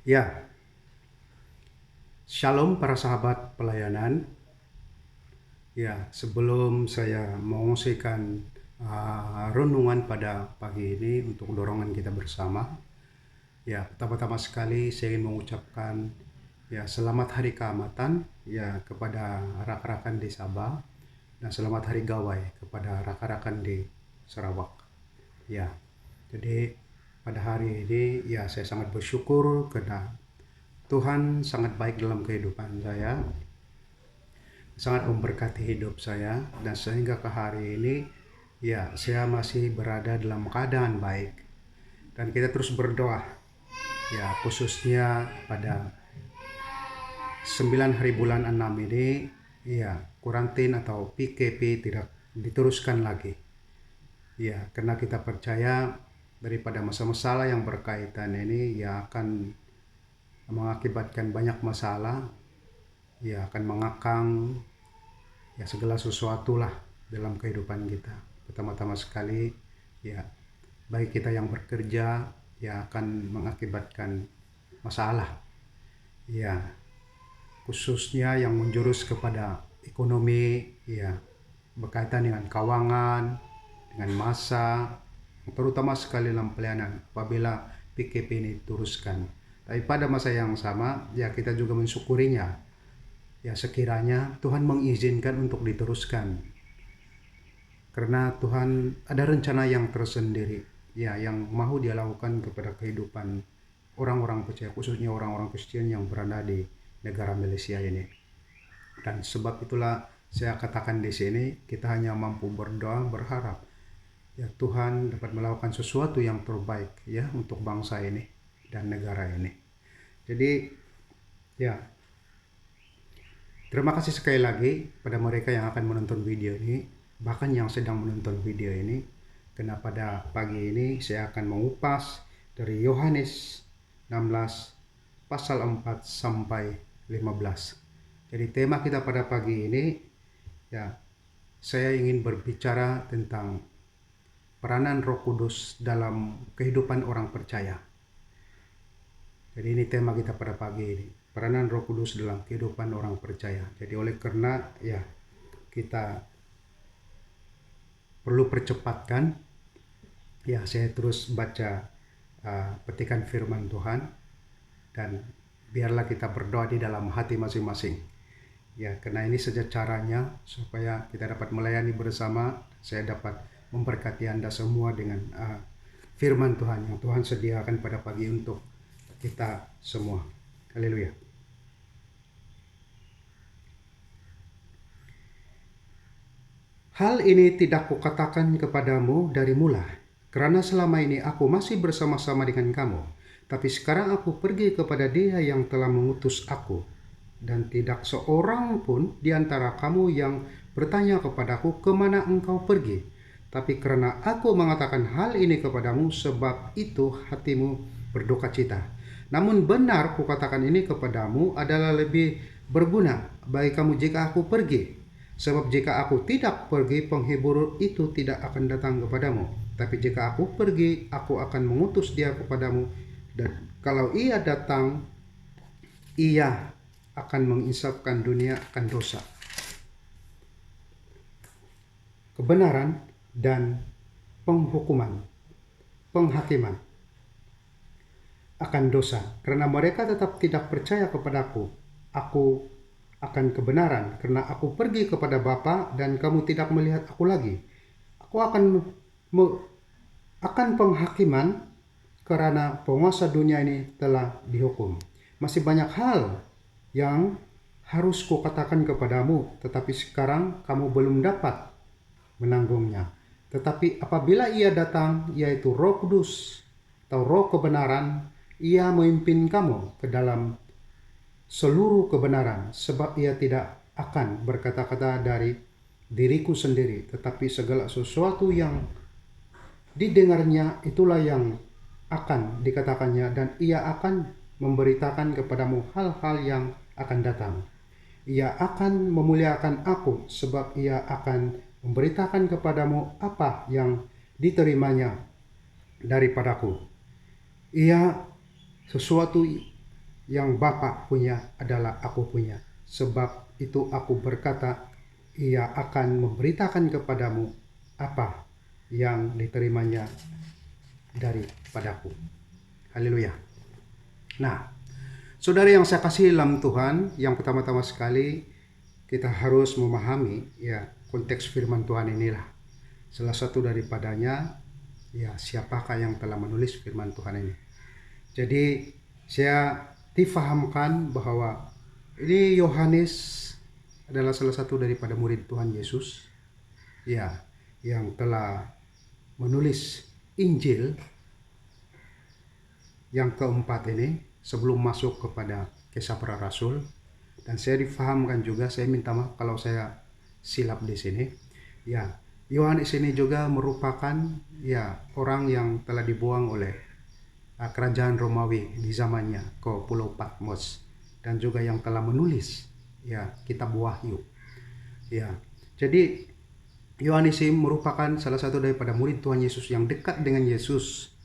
Ya, shalom para sahabat pelayanan. Ya, sebelum saya mengungsikan renungan pada pagi ini untuk dorongan kita bersama. Ya, pertama-tama sekali saya ingin mengucapkan ya selamat hari keamatan ya kepada rakan-rakan di Sabah dan selamat hari gawai kepada rakan-rakan di Sarawak. Ya, jadi pada hari ini ya saya sangat bersyukur karena Tuhan sangat baik dalam kehidupan saya, sangat memberkati hidup saya, dan sehingga ke hari ini ya saya masih berada dalam keadaan baik. Dan kita terus berdoa ya, khususnya pada 9 hari bulan 6 ini ya kuarantin atau PKP tidak diteruskan lagi. Ya, karena kita percaya daripada masalah-masalah yang berkaitan ini ya akan mengakibatkan banyak masalah, ya akan mengakang ya segala sesuatu lah dalam kehidupan kita. Pertama-tama sekali ya baik kita yang bekerja ya akan mengakibatkan masalah ya, khususnya yang menjurus kepada ekonomi ya, berkaitan dengan keuangan, dengan masa, terutama sekali dalam pelayanan apabila PKP ini diteruskan. Tapi pada masa yang sama ya kita juga mensyukurinya ya sekiranya Tuhan mengizinkan untuk diteruskan, karena Tuhan ada rencana yang tersendiri ya yang mau Dia lakukan kepada kehidupan orang-orang percaya, khususnya orang-orang Kristen yang berada di negara Malaysia ini. Dan sebab itulah saya katakan di sini kita hanya mampu berdoa, berharap ya Tuhan dapat melakukan sesuatu yang terbaik ya untuk bangsa ini dan negara ini. Jadi ya, terima kasih sekali lagi pada mereka yang akan menonton video ini, bahkan yang sedang menonton video ini, karena pada pagi ini saya akan mengupas dari Yohanes 16 pasal 4 sampai 15. Jadi tema kita pada pagi ini ya, saya ingin berbicara tentang peranan Roh Kudus dalam kehidupan orang percaya. Jadi ini tema kita pada pagi ini, peranan Roh Kudus dalam kehidupan orang percaya. Jadi oleh karena ya kita perlu percepatkan ya, saya terus baca petikan firman Tuhan, dan biarlah kita berdoa di dalam hati masing-masing ya, karena ini saja caranya supaya kita dapat melayani bersama. Saya dapat memberkati Anda semua dengan firman Tuhan yang Tuhan sediakan pada pagi untuk kita semua. Haleluya. Hal ini tidak kukatakan kepadamu dari mula, karena selama ini aku masih bersama-sama dengan kamu. Tapi sekarang aku pergi kepada Dia yang telah mengutus aku, dan tidak seorang pun di antara kamu yang bertanya kepadaku, kemana engkau pergi? Tapi karena aku mengatakan hal ini kepadamu, sebab itu hatimu berduka cita. Namun benar kukatakan ini kepadamu adalah lebih berguna bagi kamu jika aku pergi. Sebab jika aku tidak pergi, penghibur itu tidak akan datang kepadamu. Tapi jika aku pergi, aku akan mengutus Dia kepadamu. Dan kalau Ia datang, Ia akan menginsafkan dunia akan dosa, kebenaran, dan penghukuman, penghakiman akan dosa. Karena mereka tetap tidak percaya kepadaku. Aku akan kebenaran, karena aku pergi kepada Bapa dan kamu tidak melihat aku lagi. Aku akan penghakiman, karena penguasa dunia ini telah dihukum. Masih banyak hal yang harus kukatakan kepadamu, tetapi sekarang kamu belum dapat menanggungnya. Tetapi apabila Ia datang, yaitu Roh Kudus atau Roh kebenaran, Ia memimpin kamu ke dalam seluruh kebenaran, sebab Ia tidak akan berkata-kata dari diriku sendiri, tetapi segala sesuatu yang didengarnya itulah yang akan dikatakannya, dan Ia akan memberitakan kepadamu hal-hal yang akan datang. Ia akan memuliakan aku, sebab Ia akan memberitakan kepadamu apa yang diterimanya daripadaku. Ia sesuatu yang Bapa punya adalah aku punya. Sebab itu aku berkata, ia akan memberitakan kepadamu apa yang diterimanya daripadaku. Haleluya. Nah, saudara yang saya kasih dalam Tuhan, yang pertama-tama sekali kita harus memahami ya konteks firman Tuhan inilah. Salah satu daripadanya ya siapakah yang telah menulis firman Tuhan ini. Jadi saya difahamkan bahwa ini Yohanes adalah salah satu daripada murid Tuhan Yesus ya yang telah menulis Injil yang keempat ini sebelum masuk kepada Kisah Para Rasul. Dan saya difahamkan juga, saya minta maaf kalau saya silap di sini. Ya, Yohanes ini juga merupakan ya orang yang telah dibuang oleh kerajaan Romawi di zamannya ke Pulau Patmos dan juga yang telah menulis ya kitab Wahyu. Ya. Jadi Yohanes ini merupakan salah satu daripada murid Tuhan Yesus yang dekat dengan Yesus.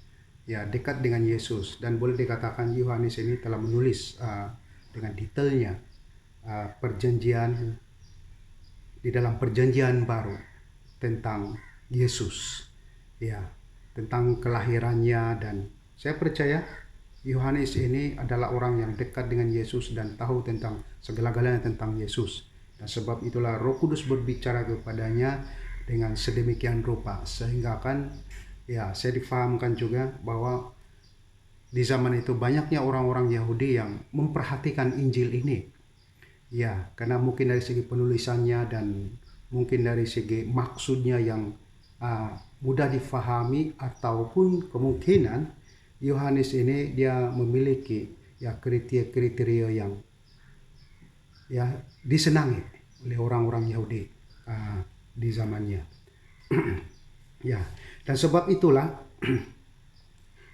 Ya, dekat dengan Yesus, dan boleh dikatakan Yohanes ini telah menulis dengan detailnya perjanjian di dalam perjanjian baru tentang Yesus, ya, tentang kelahirannya. Dan saya percaya Yohanes ini adalah orang yang dekat dengan Yesus dan tahu tentang segala-galanya tentang Yesus. Dan sebab itulah Roh Kudus berbicara kepadanya dengan sedemikian rupa sehingga kan ya saya difahamkan juga bahwa di zaman itu banyaknya orang-orang Yahudi yang memperhatikan Injil ini. Ya, karena mungkin dari segi penulisannya dan mungkin dari segi maksudnya yang mudah difahami, ataupun kemungkinan Yohanes ini dia memiliki ya kriteria yang ya disenangi oleh orang-orang Yahudi di zamannya. Ya, dan sebab itulah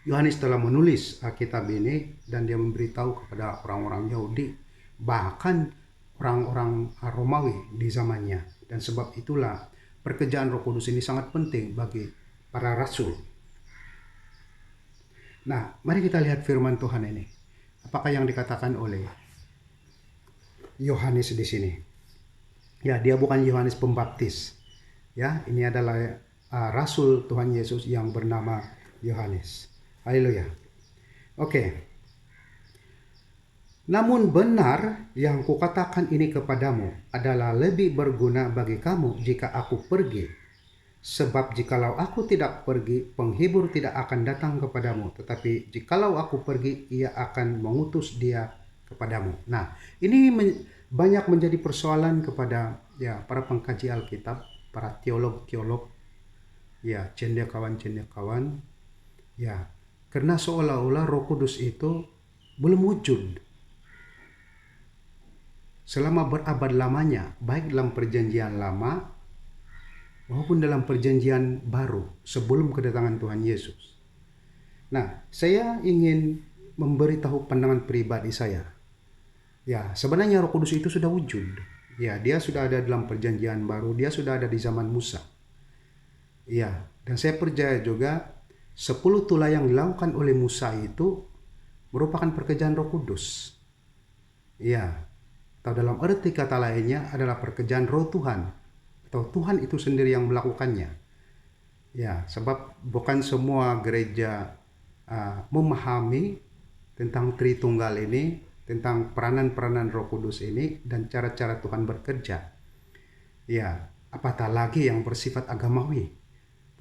Yohanes telah menulis kitab ini dan dia memberitahu kepada orang-orang Yahudi, bahkan orang-orang Romawi di zamannya. Dan sebab itulah pekerjaan Roh Kudus ini sangat penting bagi para rasul. Nah, mari kita lihat firman Tuhan ini. Apakah yang dikatakan oleh Yohanes di sini? Ya, dia bukan Yohanes Pembaptis. Ya, ini adalah rasul Tuhan Yesus yang bernama Yohanes. Haleluya. Oke. Namun benar yang kukatakan ini kepadamu adalah lebih berguna bagi kamu jika aku pergi. Sebab jikalau aku tidak pergi, penghibur tidak akan datang kepadamu. Tetapi jikalau aku pergi, ia akan mengutus dia kepadamu. Nah, ini banyak menjadi persoalan kepada ya para pengkaji Alkitab, para teolog-teolog, ya cendekiawan, ya karena seolah-olah Roh Kudus itu belum wujud selama berabad lamanya, baik dalam perjanjian lama maupun dalam perjanjian baru sebelum kedatangan Tuhan Yesus. Nah, saya ingin memberitahu pandangan pribadi saya. Ya, sebenarnya Roh Kudus itu sudah wujud. Ya, dia sudah ada dalam perjanjian baru, dia sudah ada di zaman Musa. Ya, dan saya percaya juga 10 tulah yang dilakukan oleh Musa itu merupakan pekerjaan Roh Kudus. Ya, atau dalam arti kata lainnya adalah pekerjaan Roh Tuhan, atau Tuhan itu sendiri yang melakukannya. Ya, sebab bukan semua gereja memahami tentang Tritunggal ini, tentang peranan-peranan Roh Kudus ini dan cara-cara Tuhan bekerja. Ya, apatah lagi yang bersifat agamawi.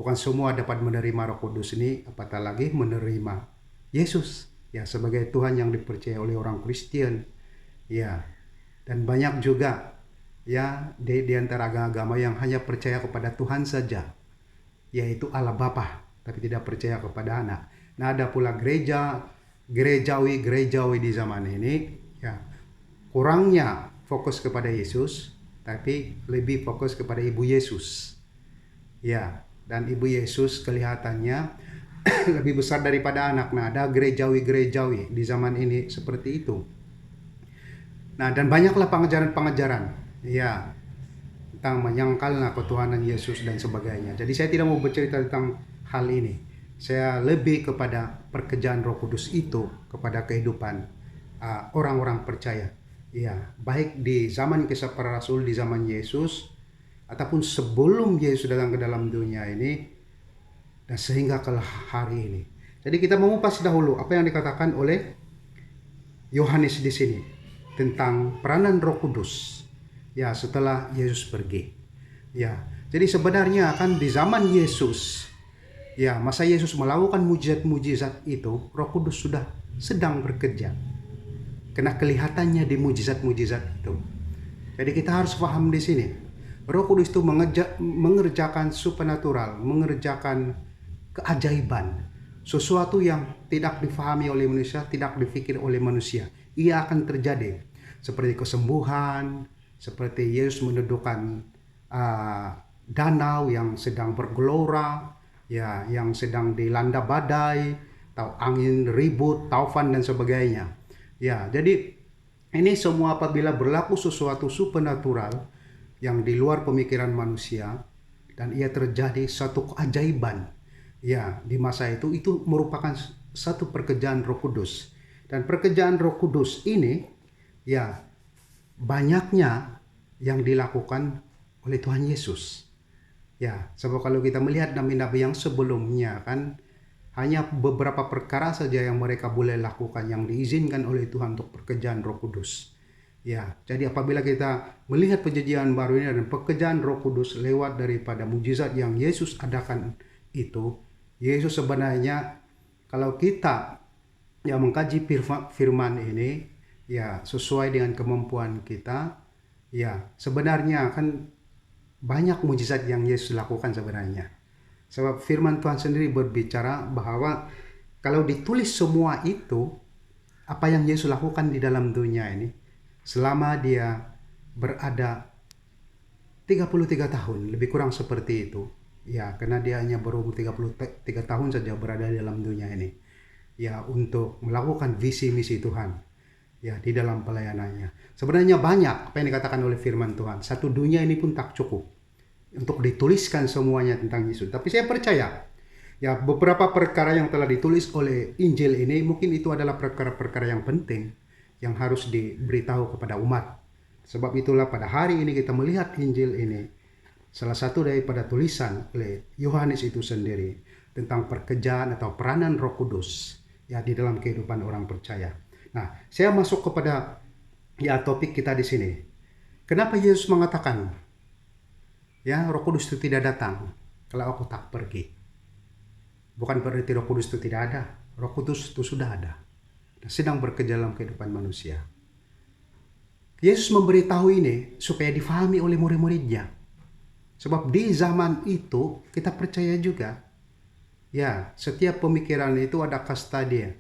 Bukan semua dapat menerima Roh Kudus ini, apatah lagi menerima Yesus ya sebagai Tuhan yang dipercaya oleh orang Kristen. Ya, dan banyak juga ya di antara agama yang hanya percaya kepada Tuhan saja, yaitu Allah Bapa, tapi tidak percaya kepada Anak. Nah, ada pula gerejawi di zaman ini ya kurangnya fokus kepada Yesus, tapi lebih fokus kepada Ibu Yesus. Ya, dan Ibu Yesus kelihatannya lebih besar daripada Anak. Nah, ada gerejawi di zaman ini seperti itu. Nah, dan banyaklah pengajaran-pengajaran ya tentang menyangkalnya ketuhanan Yesus dan sebagainya. Jadi saya tidak mau bercerita tentang hal ini, saya lebih kepada pekerjaan Roh Kudus itu kepada kehidupan orang-orang percaya. Ya, baik di zaman Kisah Para Rasul, di zaman Yesus, ataupun sebelum Yesus datang ke dalam dunia ini, dan sehingga ke hari ini. Jadi kita mengupas dahulu apa yang dikatakan oleh Yohanes di sini tentang peranan Roh Kudus. Ya, setelah Yesus pergi. Ya, jadi sebenarnya kan di zaman Yesus, ya, masa Yesus melakukan mujizat-mujizat itu, Roh Kudus sudah sedang bekerja. Karena kelihatannya di mujizat-mujizat itu. Jadi kita harus paham di sini. Roh Kudus itu mengerjakan supernatural, mengerjakan keajaiban. Sesuatu yang tidak difahami oleh manusia, tidak dipikir oleh manusia. Ia akan terjadi. Seperti kesembuhan, seperti Yesus menundukkan danau yang sedang bergelora, ya, yang sedang dilanda badai, atau angin ribut, taufan dan sebagainya. Ya, jadi ini semua apabila berlaku sesuatu supernatural yang di luar pemikiran manusia dan ia terjadi satu keajaiban. Ya, di masa itu merupakan satu pekerjaan Roh Kudus. Dan pekerjaan Roh Kudus ini ya banyaknya yang dilakukan oleh Tuhan Yesus. Ya, sebab kalau kita melihat nabi-nabi yang sebelumnya kan hanya beberapa perkara saja yang mereka boleh lakukan yang diizinkan oleh Tuhan untuk pekerjaan Roh Kudus. Ya, jadi apabila kita melihat perjanjian baru ini dan pekerjaan Roh Kudus lewat daripada mujizat yang Yesus adakan itu, Yesus sebenarnya kalau kita yang mengkaji firman ini ya sesuai dengan kemampuan kita, ya sebenarnya kan banyak mujizat yang Yesus lakukan sebenarnya. Sebab firman Tuhan sendiri berbicara bahwa kalau ditulis semua itu, apa yang Yesus lakukan di dalam dunia ini, selama dia berada 33 tahun, lebih kurang seperti itu. Ya, karena dia hanya berumur 33 tahun saja berada di dalam dunia ini. Ya, untuk melakukan visi misi Tuhan. Ya, di dalam pelayanannya. Sebenarnya banyak apa yang dikatakan oleh firman Tuhan. Satu dunia ini pun tak cukup untuk dituliskan semuanya tentang Yesus. Tapi saya percaya, ya beberapa perkara yang telah ditulis oleh Injil ini mungkin itu adalah perkara-perkara yang penting yang harus diberitahu kepada umat. Sebab itulah pada hari ini kita melihat Injil ini, salah satu daripada tulisan oleh Yohanes itu sendiri tentang pekerjaan atau peranan Roh Kudus ya di dalam kehidupan orang percaya. Nah, saya masuk kepada ya topik kita di sini. Kenapa Yesus mengatakan ya Roh Kudus itu tidak datang kalau aku tak pergi? Bukan berarti Roh Kudus itu tidak ada. Roh Kudus itu sudah ada dan sedang bekerja dalam kehidupan manusia. Yesus memberitahu ini supaya difahami oleh murid-muridnya. Sebab di zaman itu kita percaya juga ya setiap pemikiran itu ada kasta dia.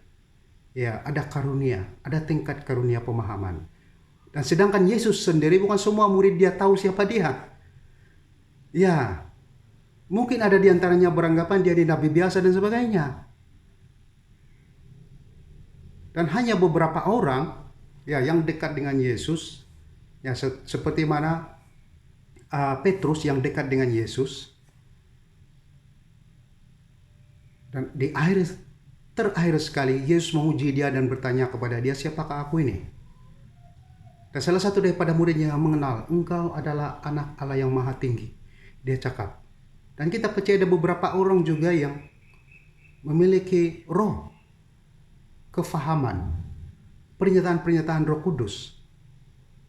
Ya, ada karunia, ada tingkat karunia pemahaman. Dan sedangkan Yesus sendiri bukan semua murid dia tahu siapa dia. Ya, mungkin ada di antaranya beranggapan dia nabi biasa dan sebagainya. Dan hanya beberapa orang ya yang dekat dengan Yesus, ya seperti mana Petrus yang dekat dengan Yesus. Dan di terakhir sekali Yesus menguji dia dan bertanya kepada dia, siapakah aku ini? Dan salah satu daripada muridnya mengenal, engkau adalah anak Allah yang maha tinggi. Dia cakap. Dan kita percaya ada beberapa orang juga yang memiliki roh, kefahaman, pernyataan-pernyataan Roh Kudus.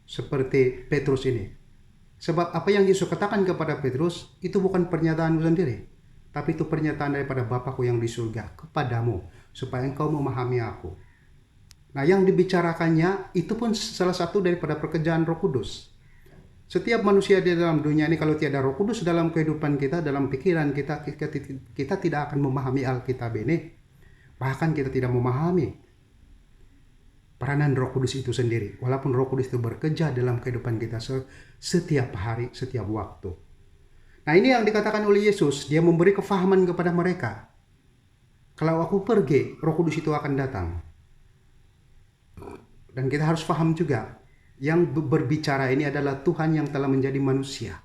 Seperti Petrus ini. Sebab apa yang Yesus katakan kepada Petrus, itu bukan pernyataanmu sendiri. Tapi itu pernyataan daripada Bapakku yang di surga kepadamu, supaya engkau memahami aku. Nah, yang dibicarakannya itu pun salah satu daripada pekerjaan Roh Kudus. Setiap manusia di dalam dunia ini kalau tiada Roh Kudus dalam kehidupan kita, dalam pikiran kita tidak akan memahami Alkitab ini. Bahkan kita tidak memahami peranan Roh Kudus itu sendiri. Walaupun Roh Kudus itu bekerja dalam kehidupan kita setiap hari, setiap waktu. Nah, ini yang dikatakan oleh Yesus, dia memberi kefahaman kepada mereka. Kalau aku pergi, Roh Kudus itu akan datang. Dan kita harus paham juga, yang berbicara ini adalah Tuhan yang telah menjadi manusia.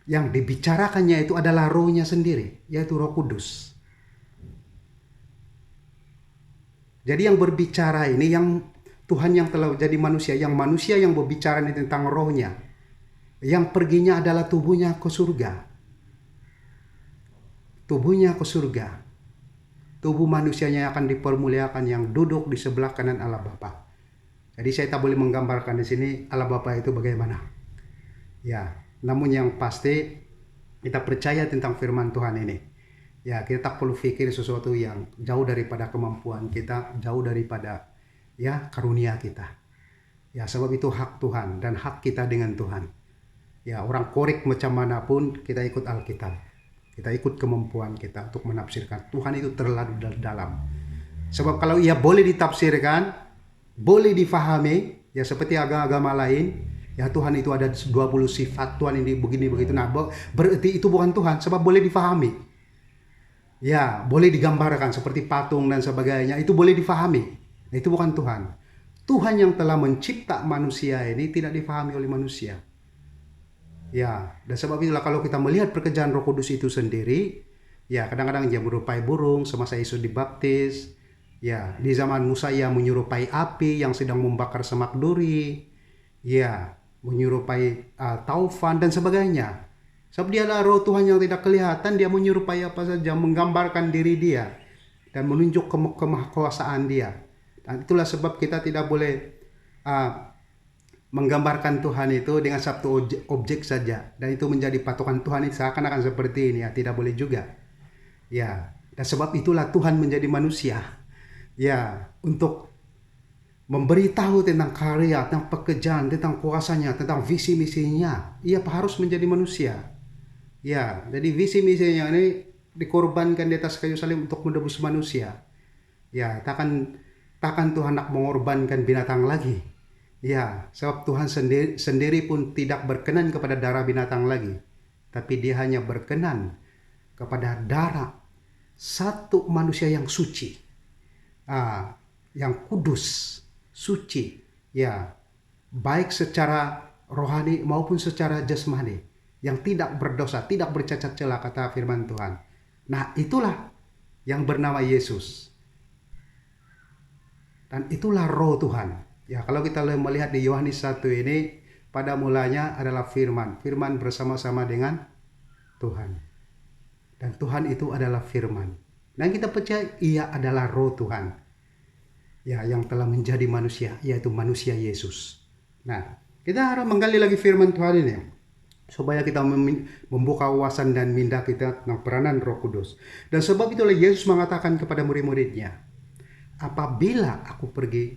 Yang dibicarakannya itu adalah Roh-Nya sendiri, yaitu Roh Kudus. Jadi yang berbicara ini yang Tuhan yang telah jadi manusia yang berbicara ini tentang rohnya. Yang perginya adalah tubuhnya ke surga. Tubuhnya ke surga. Tubuh manusianya akan dipermuliakan yang duduk di sebelah kanan Allah Bapa. Jadi saya tak boleh menggambarkan di sini Allah Bapa itu bagaimana. Ya, namun yang pasti kita percaya tentang firman Tuhan ini. Ya, kita tak perlu pikir sesuatu yang jauh daripada kemampuan kita, jauh daripada ya karunia kita. Ya, sebab itu hak Tuhan dan hak kita dengan Tuhan. Ya, orang korek macam manapun kita ikut Alkitab. Kita ikut kemampuan kita untuk menafsirkan. Tuhan itu terlalu dalam. Sebab kalau ia boleh ditafsirkan, boleh difahami, ya seperti agama-agama lain, ya Tuhan itu ada 20 sifat, Tuhan ini begini begitu. Nah, berarti itu bukan Tuhan, sebab boleh difahami. Ya, boleh digambarkan seperti patung dan sebagainya, itu boleh difahami. Nah, itu bukan Tuhan. Tuhan yang telah mencipta manusia ini tidak difahami oleh manusia. Ya, dan sebab itulah kalau kita melihat pekerjaan Roh Kudus itu sendiri, ya kadang-kadang dia menyerupai burung semasa Yesus dibaptis. Ya, di zaman Musa ia menyerupai api yang sedang membakar semak duri. Ya, menyerupai taufan dan sebagainya. Sebab dia adalah roh Tuhan yang tidak kelihatan, dia menyerupai apa saja, menggambarkan diri dia dan menunjuk kemahakuasaan dia. Dan itulah sebab kita tidak boleh menggambarkan Tuhan itu dengan satu objek saja dan itu menjadi patokan Tuhan itu seakan-akan seperti ini, ya tidak boleh juga. Ya, dan sebab itulah Tuhan menjadi manusia. Ya, untuk memberitahu tentang karya, tentang pekerjaan, tentang kuasanya, tentang visi misinya. Ia harus menjadi manusia. Ya, jadi visi misinya ini dikorbankan di atas kayu salib untuk menebus manusia. Ya, takkan Tuhan nak mengorbankan binatang lagi. Ya, sebab Tuhan sendiri pun tidak berkenan kepada darah binatang lagi. Tapi dia hanya berkenan kepada darah satu manusia yang suci. Yang kudus, suci. Ya, baik secara rohani maupun secara jasmani. Yang tidak berdosa, tidak bercacat celah kata firman Tuhan. Nah, itulah yang bernama Yesus. Dan itulah roh Tuhan. Ya, kalau kita melihat di Yohanes 1 ini, pada mulanya adalah firman. Firman bersama-sama dengan Tuhan. Dan Tuhan itu adalah firman. Dan kita percaya ia adalah roh Tuhan. Ya, yang telah menjadi manusia, yaitu manusia Yesus. Nah, kita harus menggali lagi firman Tuhan ini. Supaya kita membuka wawasan dan minda kita tentang peranan Roh Kudus. Dan sebab itulah Yesus mengatakan kepada murid-muridnya, apabila aku pergi,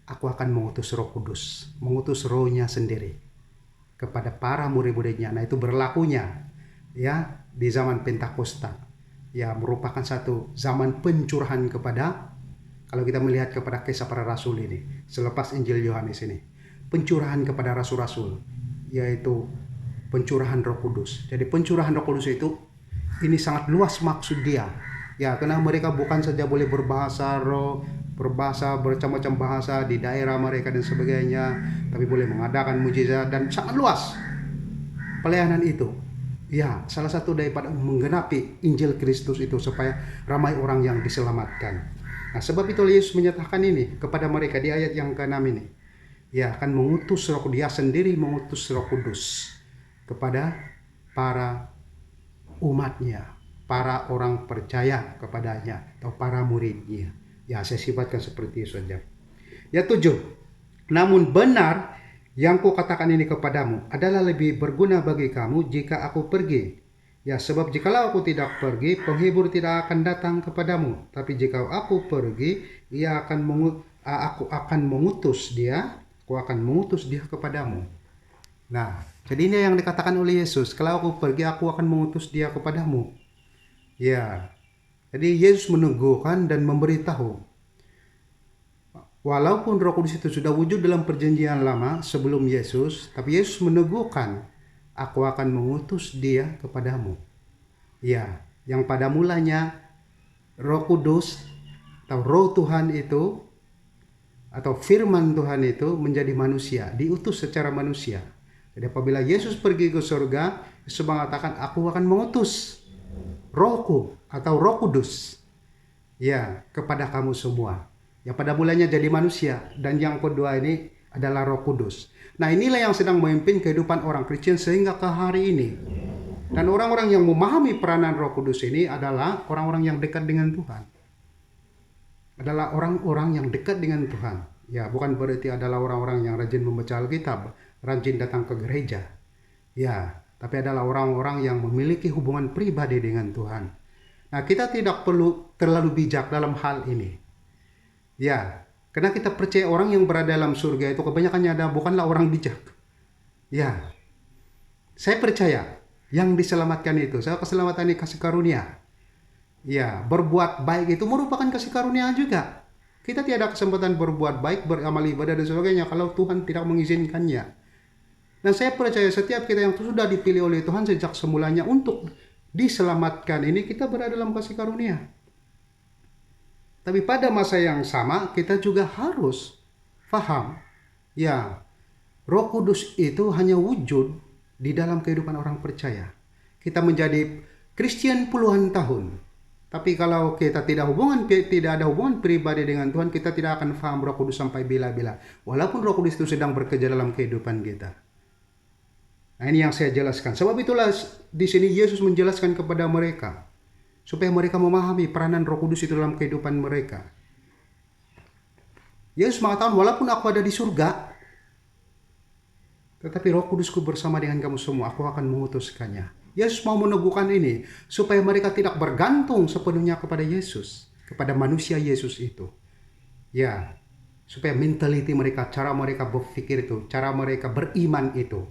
aku akan mengutus Roh Kudus, mengutus rohnya sendiri kepada para murid-muridnya. Nah, itu berlakunya ya di zaman Pentakosta. Ya, merupakan satu zaman pencurahan kepada, kalau kita melihat kepada kisah para rasul ini, selepas Injil Yohanes ini, pencurahan kepada rasul-rasul, yaitu pencurahan Roh Kudus. Jadi pencurahan Roh Kudus itu ini sangat luas maksud dia. Ya, karena mereka bukan saja boleh berbahasa roh, berbahasa bermacam-macam bahasa di daerah mereka dan sebagainya, tapi boleh mengadakan mujizat dan sangat luas pelayanan itu. Ya, salah satu daripada menggenapi Injil Kristus itu supaya ramai orang yang diselamatkan. Nah, sebab itu Yesus menyatakan ini kepada mereka di ayat yang ke-6 ini. Ya, akan mengutus roh, dia sendiri mengutus Roh Kudus kepada para umatnya, para orang percaya kepadanya atau para muridnya. Ya, saya sifatkan seperti itu saja. Ya, 7. Namun benar yang kukatakan ini kepadamu adalah lebih berguna bagi kamu jika aku pergi. Ya, sebab jikalau aku tidak pergi, penghibur tidak akan datang kepadamu. Tapi jika aku pergi, aku akan mengutus dia kepadamu. Nah, jadi ini yang dikatakan oleh Yesus, kalau aku pergi, aku akan mengutus dia kepadamu. Ya, jadi Yesus meneguhkan dan memberitahu. Walaupun Roh Kudus itu sudah wujud dalam perjanjian lama sebelum Yesus, tapi Yesus meneguhkan, aku akan mengutus dia kepadamu. Ya, yang pada mulanya Roh Kudus atau Roh Tuhan itu atau firman Tuhan itu menjadi manusia, diutus secara manusia. Jadi apabila Yesus pergi ke surga, Yesus mengatakan, aku akan mengutus Rohku atau Roh Kudus. Ya, kepada kamu semua. Yang pada mulanya jadi manusia. Dan yang kedua ini adalah Roh Kudus. Nah, inilah yang sedang memimpin kehidupan orang Kristen sehingga ke hari ini. Dan orang-orang yang memahami peranan Roh Kudus ini adalah orang-orang yang dekat dengan Tuhan. Adalah orang-orang yang dekat dengan Tuhan. Ya, bukan berarti adalah orang-orang yang rajin membaca Alkitab, rajin datang ke gereja. Ya, tapi adalah orang-orang yang memiliki hubungan pribadi dengan Tuhan. Nah, kita tidak perlu terlalu bijak dalam hal ini. Ya, karena kita percaya orang yang berada dalam surga itu kebanyakannya bukanlah orang bijak. Ya, saya percaya yang diselamatkan itu, saya keselamatan ini kasih karunia. Ya, berbuat baik itu merupakan kasih karunia juga. Kita tiada kesempatan berbuat baik, beramal ibadah dan sebagainya kalau Tuhan tidak mengizinkannya. Dan saya percaya setiap kita yang sudah dipilih oleh Tuhan sejak semulanya untuk diselamatkan ini, kita berada dalam kasih karunia. Tapi pada masa yang sama kita juga harus paham, ya, Roh Kudus itu hanya wujud di dalam kehidupan orang percaya. Kita menjadi Kristen puluhan tahun, tapi kalau kita tidak ada hubungan pribadi dengan Tuhan, kita tidak akan paham Roh Kudus sampai bila-bila. Walaupun Roh Kudus itu sedang bekerja dalam kehidupan kita. Nah, ini yang saya jelaskan. Sebab itulah di sini Yesus menjelaskan kepada mereka supaya mereka memahami peranan Roh Kudus itu dalam kehidupan mereka. Yesus mengatakan, walaupun aku ada di surga, tetapi Roh Kudusku bersama dengan kamu semua, aku akan mengutuskannya. Yesus mau meneguhkan ini supaya mereka tidak bergantung sepenuhnya kepada Yesus, kepada manusia Yesus itu. Ya, supaya mentality mereka, cara mereka berpikir itu, cara mereka beriman itu.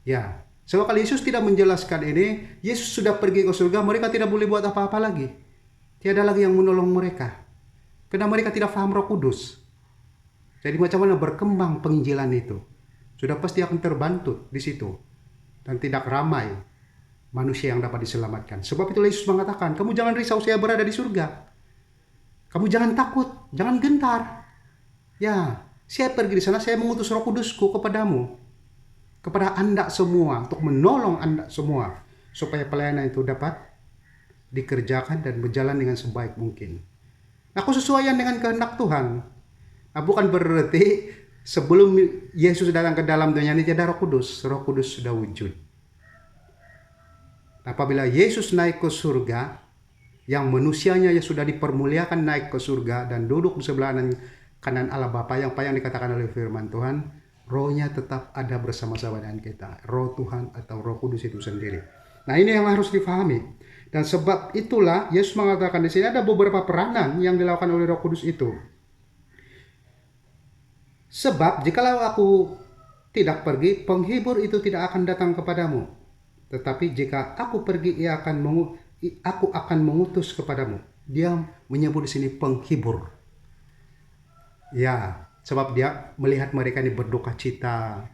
Ya, sebab kalau Yesus tidak menjelaskan ini, Yesus sudah pergi ke surga, mereka tidak boleh buat apa-apa lagi. Tiada lagi yang menolong mereka. Karena mereka tidak paham Roh Kudus. Jadi macam mana berkembang penginjilan itu? Sudah pasti akan terbantut di situ. Dan tidak ramai manusia yang dapat diselamatkan. Sebab itu Yesus mengatakan, kamu jangan risau, saya berada di surga. Kamu jangan takut, jangan gentar. Ya, saya pergi di sana, saya mengutus Roh Kudusku kepadamu, kepada Anda semua, untuk menolong Anda semua, supaya pelayanan itu dapat dikerjakan dan berjalan dengan sebaik mungkin. Nah, kesesuaian dengan kehendak Tuhan. Nah, bukan berarti sebelum Yesus datang ke dalam dunia ini tiada Roh Kudus. Roh Kudus sudah wujud. Apabila Yesus naik ke surga, yang manusianya ya sudah dipermuliakan naik ke surga dan duduk di sebelah kanan Allah Bapa, yang dikatakan oleh firman Tuhan, Rohnya tetap ada bersama-sama dengan kita. Roh Tuhan atau Roh Kudus itu sendiri. Nah, ini yang harus difahami. Dan sebab itulah Yesus mengatakan di sini ada beberapa peranan yang dilakukan oleh Roh Kudus itu. Sebab jikalau aku tidak pergi, penghibur itu tidak akan datang kepadamu. Tetapi jika aku pergi, aku akan mengutus kepadamu. Dia menyebut di sini penghibur. Ya, sebab dia melihat mereka ini berduka cita.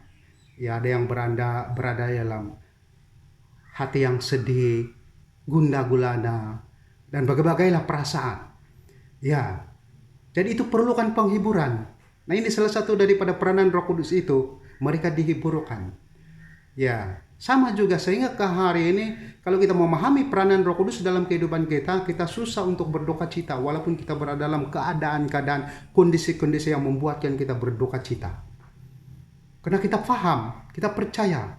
Ya, ada yang berada dalam hati yang sedih, gundah gulana, dan berbagai-bagailah perasaan. Ya, jadi itu perlukan penghiburan. Nah, ini salah satu daripada peranan Roh Kudus itu, mereka dihiburkan. Ya, sama juga sehingga ke hari ini kalau kita memahami peranan Roh Kudus dalam kehidupan kita, kita susah untuk berduka cita walaupun kita berada dalam keadaan-keadaan, kondisi-kondisi yang membuatkan kita berduka cita. Karena kita paham, kita percaya.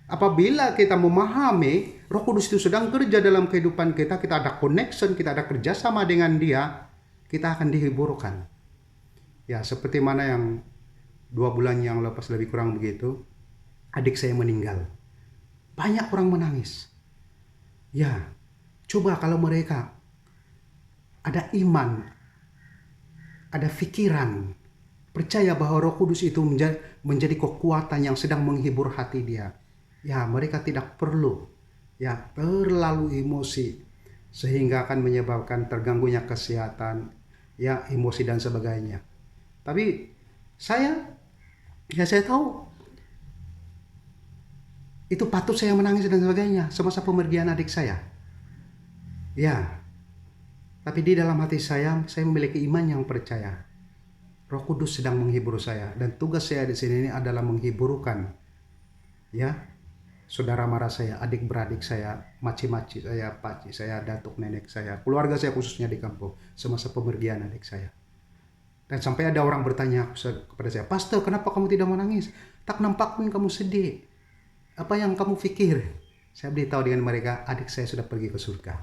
Apabila kita memahami Roh Kudus itu sedang kerja dalam kehidupan kita, kita ada connection, kita ada kerjasama dengan Dia, kita akan dihiburkan. Ya, seperti mana yang 2 bulan yang lepas lebih kurang begitu, adik saya meninggal. Banyak orang menangis. Ya, coba kalau mereka ada iman, ada pikiran, percaya bahwa Roh Kudus itu menjadi kekuatan yang sedang menghibur hati dia. Ya, mereka tidak perlu terlalu emosi sehingga akan menyebabkan terganggunya kesehatan, ya, emosi dan sebagainya. Tapi saya tahu itu patut saya menangis dan sebagainya semasa pemergian adik saya. Ya, tapi di dalam hati saya memiliki iman yang percaya. Roh Kudus sedang menghibur saya dan tugas saya di sini adalah menghiburkan, ya, saudara mara saya, adik beradik saya, maci-maci saya, paci saya, datuk nenek saya, keluarga saya khususnya di kampung, semasa pemergian adik saya. Dan sampai ada orang bertanya kepada saya, "Pastor, kenapa kamu tidak menangis? Tak nampak pun kamu sedih. Apa yang kamu pikir?" Saya beritahu dengan mereka, adik saya sudah pergi ke surga.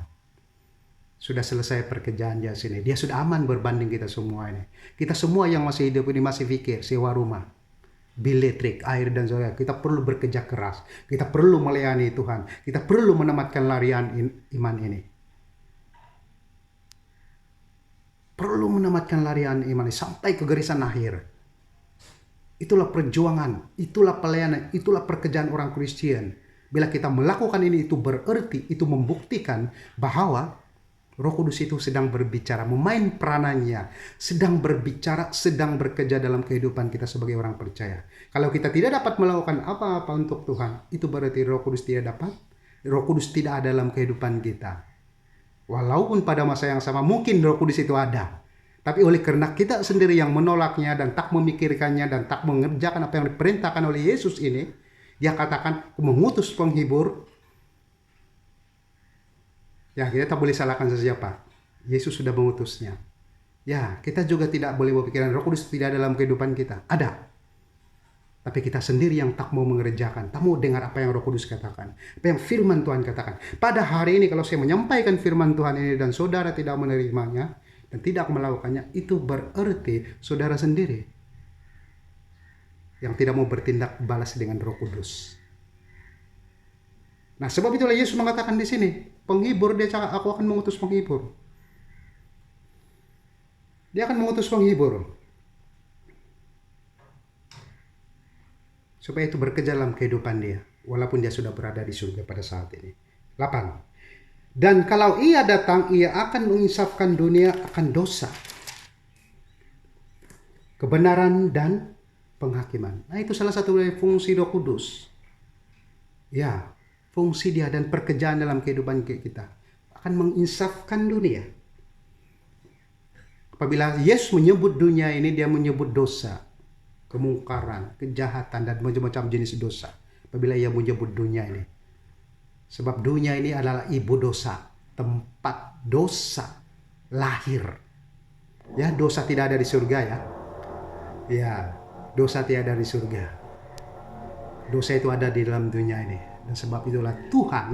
Sudah selesai pekerjaan dia sini. Dia sudah aman berbanding kita semua ini. Kita semua yang masih hidup ini masih pikir sewa rumah, bil listrik, air dan sebagainya. Kita perlu bekerja keras. Kita perlu melayani Tuhan. Kita perlu menamatkan larian iman ini. Perlu menamatkan larian iman ini sampai ke garisan akhir. Itulah perjuangan, itulah pelayanan, itulah pekerjaan orang Kristen. Bila kita melakukan ini, itu berarti, itu membuktikan bahwa Roh Kudus itu sedang berbicara, memain peranannya, sedang berbicara, sedang bekerja dalam kehidupan kita sebagai orang percaya. Kalau kita tidak dapat melakukan apa-apa untuk Tuhan, itu berarti Roh Kudus tidak dapat, Roh Kudus tidak ada dalam kehidupan kita. Walaupun pada masa yang sama mungkin Roh Kudus itu ada, tapi oleh karena kita sendiri yang menolaknya dan tak memikirkannya dan tak mengerjakan apa yang diperintahkan oleh Yesus ini, dia katakan, "Aku mengutus penghibur." Ya, kita tak boleh salahkan sesiapa. Yesus sudah mengutusnya. Ya, kita juga tidak boleh berpikiran Roh Kudus tidak ada dalam kehidupan kita. Ada. Tapi kita sendiri yang tak mau mengerjakan, tak mau dengar apa yang Roh Kudus katakan, apa yang firman Tuhan katakan. Pada hari ini kalau saya menyampaikan firman Tuhan ini dan saudara tidak menerimanya dan tidak melakukannya, itu berarti saudara sendiri yang tidak mau bertindak balas dengan Roh Kudus. Nah, sebab itulah Yesus mengatakan di sini, penghibur, dia cakap, "Aku akan mengutus penghibur." Dia akan mengutus penghibur. Supaya itu bekerja dalam kehidupan dia, walaupun dia sudah berada di surga pada saat ini. 8. Dan kalau ia datang, ia akan menginsafkan dunia akan dosa, kebenaran, dan penghakiman. Nah, itu salah satu dari fungsi Roh Kudus. Ya, fungsi dia dan pekerjaan dalam kehidupan kita akan menginsafkan dunia. Apabila Yesus menyebut dunia ini, dia menyebut dosa, kemungkaran, kejahatan, dan macam-macam jenis dosa. Apabila ia menyebut dunia ini, sebab dunia ini adalah ibu dosa, tempat dosa lahir. Ya, dosa tidak ada di surga ya. Ya, dosa tidak ada di surga. Dosa itu ada di dalam dunia ini. Dan sebab itulah Tuhan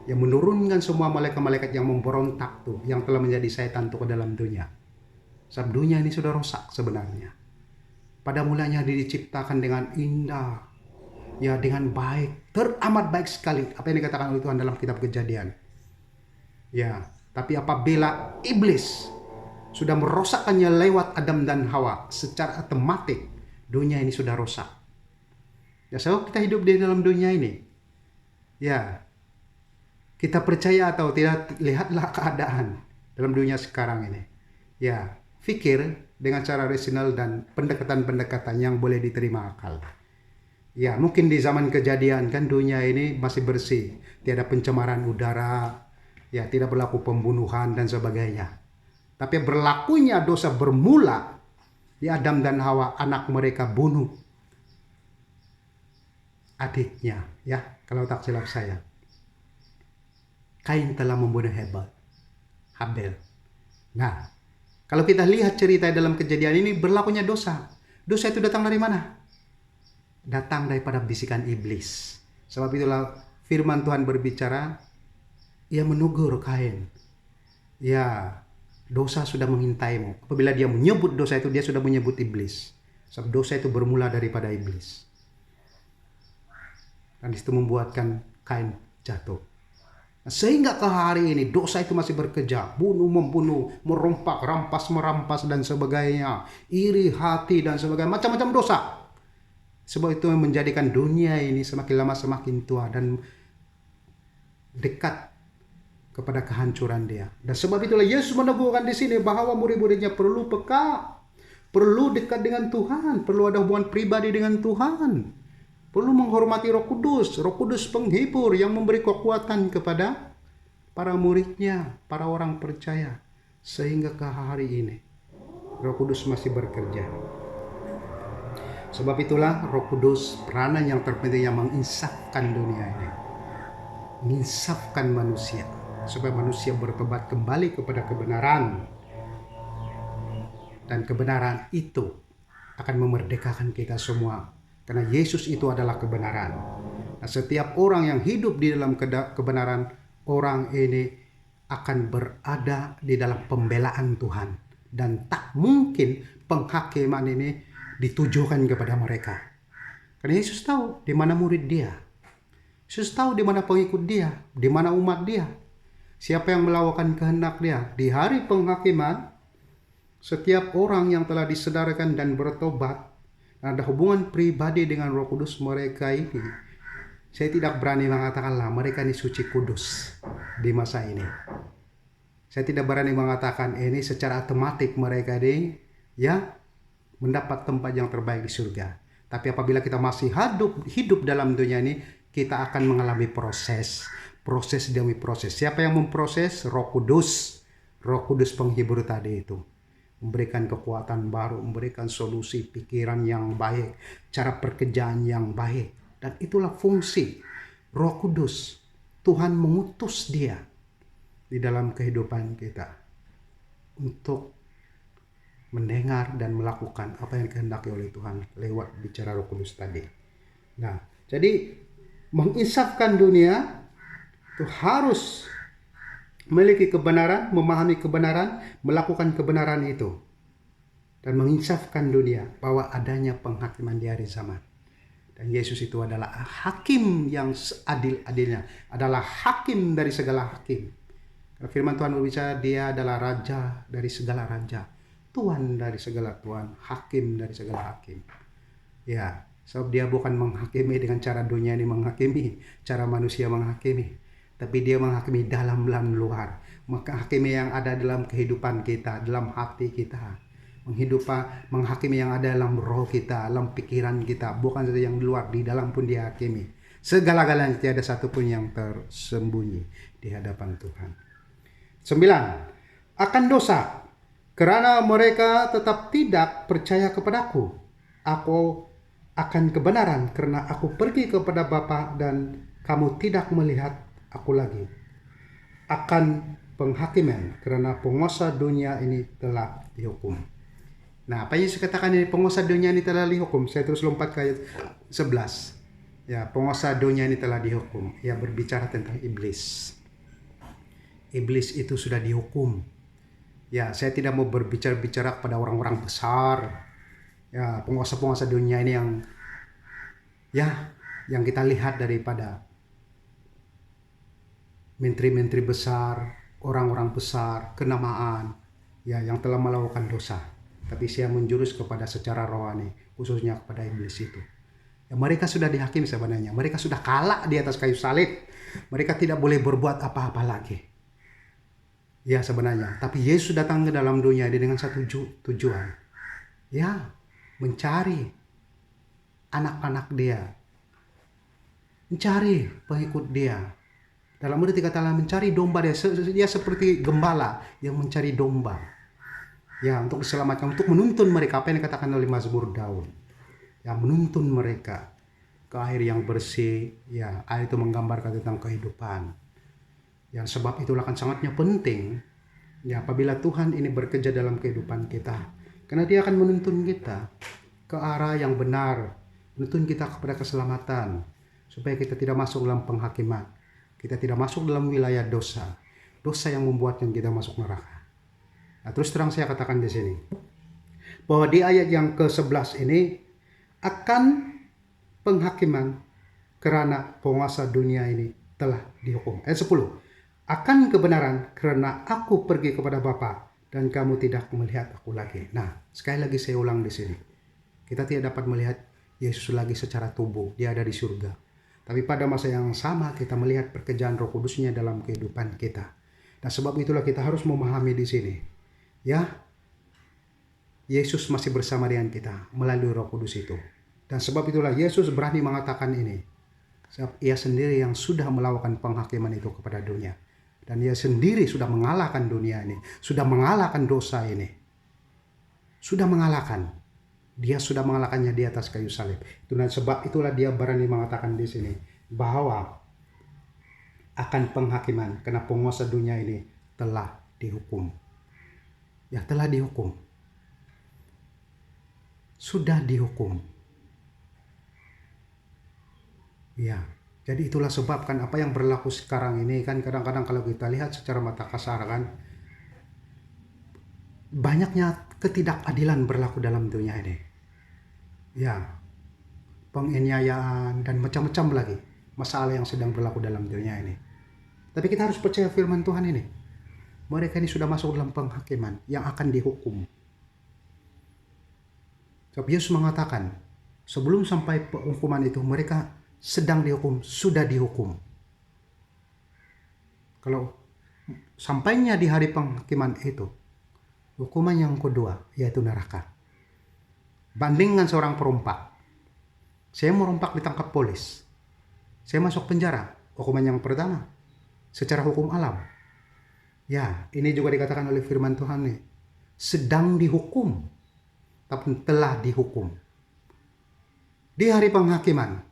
yang menurunkan semua malaikat-malaikat yang memberontak tuh, yang telah menjadi setan tuh ke dalam dunia. Sebab dunia ini sudah rusak sebenarnya. Pada mulanya diciptakan dengan indah, ya dengan baik, teramat baik sekali. Apa yang dikatakan oleh Tuhan dalam kitab Kejadian. Ya, tapi apabila iblis sudah merosakkannya lewat Adam dan Hawa, secara otomatis dunia ini sudah rusak. Ya, sebab kita hidup di dalam dunia ini. Ya, kita percaya atau tidak, lihatlah keadaan dalam dunia sekarang ini. Ya, fikir dengan cara rasional dan pendekatan-pendekatan yang boleh diterima akal. Ya, mungkin di zaman Kejadian kan dunia ini masih bersih, tiada pencemaran udara, ya tidak berlaku pembunuhan dan sebagainya. Tapi berlakunya dosa bermula di Adam dan Hawa, anak mereka bunuh adiknya, ya kalau tak silap saya. Kain telah membunuh Habel. Nah, kalau kita lihat cerita dalam Kejadian ini, berlakunya dosa. Dosa itu datang dari mana? Datang daripada bisikan iblis. Sebab itulah firman Tuhan berbicara, ia menegur Kain. Ya, dosa sudah mengintaimu. Apabila dia menyebut dosa itu, dia sudah menyebut iblis. Sebab dosa itu bermula daripada iblis. Dan itu membuatkan Kain jatuh. Sehingga ke hari ini dosa itu masih bekerja, bunuh, membunuh, merompak, rampas, merampas dan sebagainya, iri hati dan sebagainya, macam-macam dosa. Sebab itu menjadikan dunia ini semakin lama semakin tua dan dekat kepada kehancuran dia. Dan sebab itulah Yesus meneguhkan di sini bahwa murid-muridnya perlu peka, perlu dekat dengan Tuhan, perlu ada hubungan pribadi dengan Tuhan. Perlu menghormati Roh Kudus penghibur yang memberi kekuatan kepada para muridnya, para orang percaya. Sehingga ke hari ini, Roh Kudus masih bekerja. Sebab itulah Roh Kudus peranan yang terpenting yang menginsafkan dunia ini, menginsafkan manusia, supaya manusia bertobat kembali kepada kebenaran. Dan kebenaran itu akan memerdekakan kita semua, karena Yesus itu adalah kebenaran. Nah, setiap orang yang hidup di dalam kebenaran, orang ini akan berada di dalam pembelaan Tuhan, dan tak mungkin penghakiman ini ditujukan kepada mereka. Karena Yesus tahu di mana murid dia. Yesus tahu di mana pengikut dia, di mana umat dia. Siapa yang melakukan kehendak dia. Di hari penghakiman, setiap orang yang telah disedarkan dan bertobat, ada hubungan pribadi dengan Roh Kudus mereka ini, saya tidak berani mengatakanlah mereka ini suci kudus di masa ini. Saya tidak berani mengatakan ini secara otomatis mereka ini mendapat tempat yang terbaik di surga. Tapi apabila kita masih hidup dalam dunia ini, kita akan mengalami proses demi proses. Siapa yang memproses? Roh Kudus penghibur tadi itu. Memberikan kekuatan baru, memberikan solusi pikiran yang baik, cara pekerjaan yang baik. Dan itulah fungsi Roh Kudus. Tuhan mengutus dia di dalam kehidupan kita untuk mendengar dan melakukan apa yang dikehendaki oleh Tuhan lewat bicara Roh Kudus tadi. Nah, jadi menginsafkan dunia itu harus memiliki kebenaran, memahami kebenaran, melakukan kebenaran itu, dan menginsafkan dunia bahwa adanya penghakiman di hari zaman. Dan Yesus itu adalah hakim yang seadil-adilnya, adalah hakim dari segala hakim. Karena firman Tuhan berbicara dia adalah raja dari segala raja, Tuhan dari segala Tuhan, hakim dari segala hakim. Ya, sebab dia bukan menghakimi dengan cara dunia ini menghakimi, cara manusia menghakimi, tapi dia menghakimi dalam dan luar, menghakimi yang ada dalam kehidupan kita, dalam hati kita, menghakimi yang ada dalam roh kita, dalam pikiran kita, bukan saja yang di luar, di dalam pun dia hakimi. Segala-galanya, tiada satu pun yang tersembunyi di hadapan Tuhan. 9. Akan dosa, karena mereka tetap tidak percaya kepadaku. Aku akan kebenaran, karena aku pergi kepada Bapa dan kamu tidak melihat aku lagi. Akan penghakiman, karena penguasa dunia ini telah dihukum. Nah, apa yang saya katakan ini, penguasa dunia ini telah dihukum. Saya terus lompat ke ayat 11. Ya, penguasa dunia ini telah dihukum. Ya, berbicara tentang iblis. Iblis itu sudah dihukum. Ya, saya tidak mau berbicara kepada orang-orang besar. Ya, penguasa-penguasa dunia ini yang kita lihat daripada menteri-menteri besar, orang-orang besar, kenamaan, ya, yang telah melakukan dosa. Tapi saya menjurus kepada secara rohani, khususnya kepada iblis itu. Ya, mereka sudah dihakimi sebenarnya. Mereka sudah kalah di atas kayu salib. Mereka tidak boleh berbuat apa-apa lagi. Ya, sebenarnya. Tapi Yesus datang ke dalam dunia ini dengan satu tujuan. Ya, mencari anak-anak dia. Mencari pengikut dia. Dalam arti kata mencari domba dia. Dia seperti gembala yang mencari domba. Ya, untuk diselamatkan, untuk menuntun mereka. Apa yang dikatakan oleh Mazmur Daud. Ya, menuntun mereka ke air yang bersih. Ya, air itu menggambarkan tentang kehidupan. Yang sebab itulah kan sangatnya penting. Ya, apabila Tuhan ini bekerja dalam kehidupan kita. Karena dia akan menuntun kita ke arah yang benar. Menuntun kita kepada keselamatan. Supaya kita tidak masuk dalam penghakiman. Kita tidak masuk dalam wilayah dosa. Dosa yang membuatkan kita masuk neraka. Nah, terus terang saya katakan di sini. Bahwa di ayat yang ke-11 ini akan penghakiman karena penguasa dunia ini telah dihukum. Ayat 10. Akan kebenaran karena aku pergi kepada Bapa dan kamu tidak melihat aku lagi. Nah, sekali lagi saya ulang di sini. Kita tidak dapat melihat Yesus lagi secara tubuh. Dia ada di surga. Tapi pada masa yang sama kita melihat pekerjaan Roh Kudusnya dalam kehidupan kita. Nah, sebab itulah kita harus memahami di sini. Ya, Yesus masih bersama dengan kita melalui Roh Kudus itu. Dan sebab itulah Yesus berani mengatakan ini. Sebab ia sendiri yang sudah melakukan penghakiman itu kepada dunia. Dan dia sendiri sudah mengalahkan dunia ini. Sudah mengalahkan dosa ini. Sudah mengalahkan. Dia sudah mengalahkannya di atas kayu salib. Sebab itulah dia berani mengatakan di sini bahwa akan penghakiman karena penguasa dunia ini telah dihukum. Ya, telah dihukum. Sudah dihukum. Ya, jadi itulah sebab kan apa yang berlaku sekarang ini kan kadang-kadang kalau kita lihat secara mata kasar kan banyaknya ketidakadilan berlaku dalam dunia ini. Ya, penganiayaan dan macam-macam lagi masalah yang sedang berlaku dalam dunia ini. Tapi kita harus percaya firman Tuhan ini. Mereka ini sudah masuk dalam penghakiman yang akan dihukum. Sebab Yesus mengatakan, sebelum sampai hukuman itu, mereka sedang dihukum, sudah dihukum. Kalau sampainya di hari penghakiman itu, hukuman yang kedua, yaitu neraka. Bandingkan seorang perompak. Saya merompak ditangkap polis. Saya masuk penjara. Hukuman yang pertama, secara hukum alam. Ya, ini juga dikatakan oleh firman Tuhan nih. Sedang dihukum, tapi telah dihukum. Di hari penghakiman,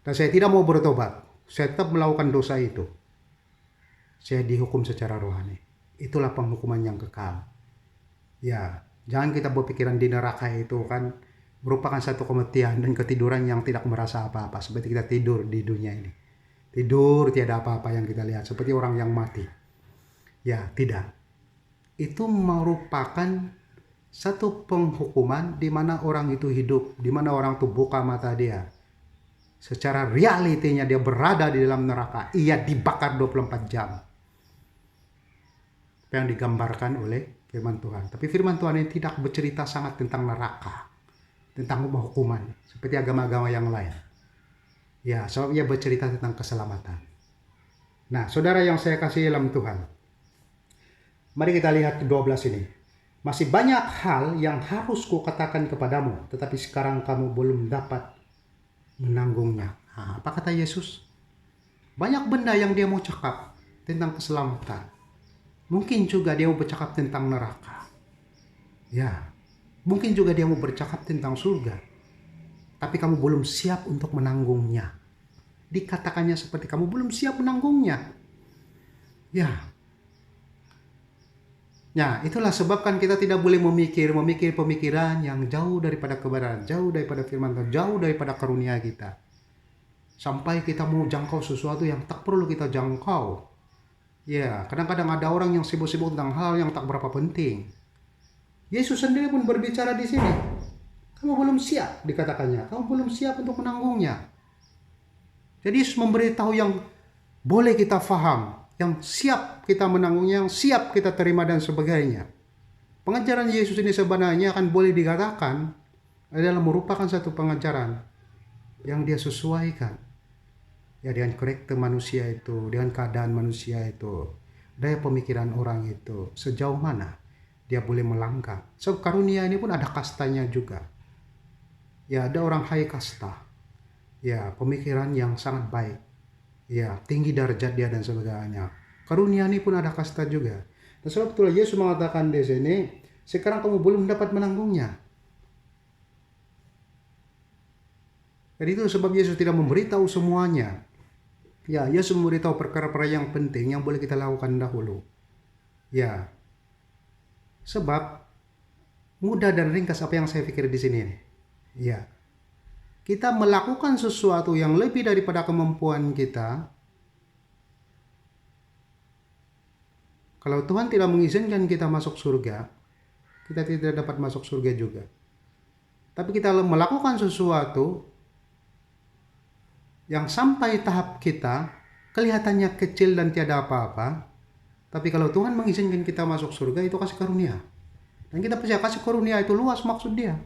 dan saya tidak mau bertobat, saya tetap melakukan dosa itu. Saya dihukum secara rohani. Itulah penghukuman yang kekal. Ya, jangan kita berpikiran di neraka itu kan merupakan satu kematian dan ketiduran yang tidak merasa apa-apa. Seperti kita tidur di dunia ini. Tidur, tiada apa-apa yang kita lihat. Seperti orang yang mati. Ya, tidak. Itu merupakan satu penghukuman di mana orang itu hidup. Di mana orang itu buka mata dia. Secara realitinya dia berada di dalam neraka. Ia dibakar 24 jam. Apa yang digambarkan oleh firman Tuhan. Tapi firman Tuhan ini tidak bercerita sangat tentang neraka. Tentang hukuman. Seperti agama-agama yang lain. Ya, sebab ia bercerita tentang keselamatan. Nah, saudara yang saya kasih dalam Tuhan. Mari kita lihat ke-12 ini. Masih banyak hal yang harus kukatakan kepadamu, tetapi sekarang kamu belum dapat menanggungnya. Nah, apa kata Yesus? Banyak benda yang dia mau cakap tentang keselamatan. Mungkin juga dia mau bercakap tentang neraka. Ya, mungkin juga dia mau bercakap tentang surga. Tapi kamu belum siap untuk menanggungnya. Dikatakannya seperti kamu belum siap menanggungnya. Ya. Ya, itulah sebab kan kita tidak boleh memikir pemikiran yang jauh daripada kebenaran, jauh daripada firman Tuhan, jauh daripada karunia kita. Sampai kita mau jangkau sesuatu yang tak perlu kita jangkau. Ya, kadang-kadang ada orang yang sibuk-sibuk tentang hal yang tak berapa penting. Yesus sendiri pun berbicara di sini. Kamu belum siap, dikatakannya. Kamu belum siap untuk menanggungnya. Jadi Yesus memberitahu yang boleh kita faham, yang siap kita menanggungnya, yang siap kita terima dan sebagainya. Pengajaran Yesus ini sebenarnya akan boleh dikatakan adalah merupakan satu pengajaran yang dia sesuaikan. Ya, dengan karakter manusia itu, dengan keadaan manusia itu, daya pemikiran orang itu, sejauh mana dia boleh melangkah. Sebab karunia ini pun ada kastanya juga. Ya, ada orang high kasta. Ya, pemikiran yang sangat baik. Ya, tinggi derajat dia dan sebagainya. Karunia ini pun ada kasta juga. Dan sebab itulah Yesus mengatakan di sini, sekarang kamu belum dapat menanggungnya. Jadi itu sebab Yesus tidak memberitahu semuanya. Ya, Yesus memberitahu perkara-perkara yang penting yang boleh kita lakukan dahulu. Ya, sebab mudah dan ringkas apa yang saya pikir di sini nih. Ya, kita melakukan sesuatu yang lebih daripada kemampuan kita. Kalau Tuhan tidak mengizinkan kita masuk surga, kita tidak dapat masuk surga juga. Tapi kita melakukan sesuatu yang sampai tahap kita kelihatannya kecil dan tiada apa-apa. Tapi kalau Tuhan mengizinkan kita masuk surga, itu kasih karunia. Dan kita percaya kasih karunia itu luas maksud dia.